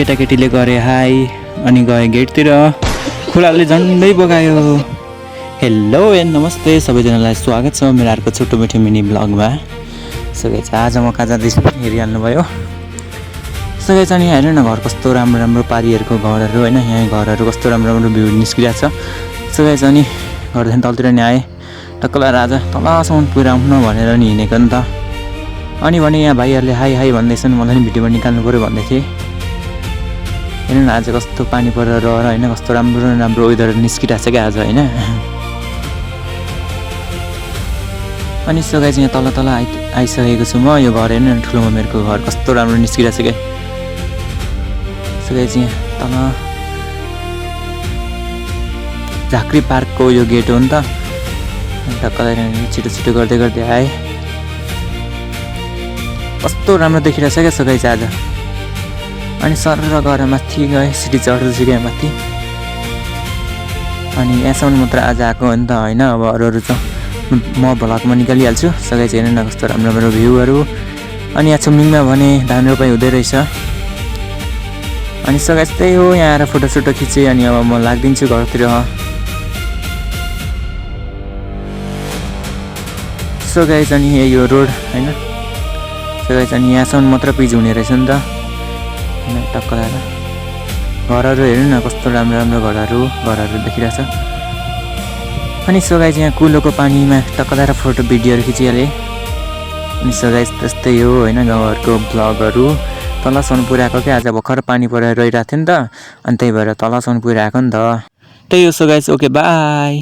केटाकेटीले गरे हाई अनि गए गेटतिर खोलाले झन्डै बगायो। हेलो एन्ड नमस्ते सबैजनालाई स्वागत छ मेरो अर्को छोटो मिठो मिनी ब्लगमा। सो गाइस आज म कहाँ जाँदैछु हेरिहाल्नुभयो। सो गाइस अनि हेर्नु न घर कस्तो राम्रो राम्रो पारीहरूको घरहरू होइन, यहाँ घरहरू कस्तो राम्रो राम्रो भ्यू निस्किरहेको छ। सो गाइस अनि घरदेखि तलतिर नि आएँ टक्कला राजा तलसम्म पुऱ्याउनु भनेर नि हिँडेको नि त। अनि भने यहाँ भाइहरूले हाई हाई भन्दैछन्, मलाई नि भिडियोमा निकाल्नु पऱ्यो भन्दै थिएँ। हेर्नु न आज कस्तो पानी परेर होइन, कस्तो राम्रो राम्रो वेदर निस्किरहेको छ क्या आज होइन। अनि सो गाइस यहाँ तल तल आइसकेको छु म। यो घर हेर्नु न ठुलो मम्मीहरूको घर कस्तो राम्रो निस्किरहेको छ क्या। सो गाइस यहाँ तल झाँक्री पार्कको यो गेट हो नि त। टक्कलाई छिटो छिटो गर्दै गर्दै आएँ। कस्तो राम्रो देखिरहेछ क्या सो गाइस आज। अनि सरर गएर माथि गएँ, सिटी चढ्दैछु क्या माथि। अनि यहाँसम्म मात्र आज आएको हो नि त होइन, अब अरू चाहिँ म भ्लगमा निकालिहाल्छु। सो गाइस हेर्नु न कस्तो राम्रो राम्रो भ्यूहरू। अनि यहाँ छुम्बिङमा भने धान रोपाइ हुँदै रहेछ। अनि सो गाइस त्यही हो, यहाँ आएर फोटोसोटो खिचेँ। अनि अब म लाग्दिन्छु घरतिर। सो गाइस अनि यो रोड होइन। सो गाइस अनि यहाँसम्म मात्र पिच हुने रहेछ नि त होइन। टक्क लगाएर घरहरू हेर्नु न कस्तो राम्रो राम्रो घरहरू देखिरहेछ। अनि सो गाइस यहाँ कुलोको पानीमा टक्क लगाएर फोटो भिडियोहरू खिचिहालेँ। अनि सो गाइस त्यस्तै हो होइन, गाउँहरूको ब्लगहरू तलसम्म पुऱ्याएको क्या। आज भर्खर पानी परेर रहिरहेको थियो नि त, अनि त्यही भएर तलसम्म पुऱ्याएको नि त। त्यही हो सो गाइस, ओके बाई।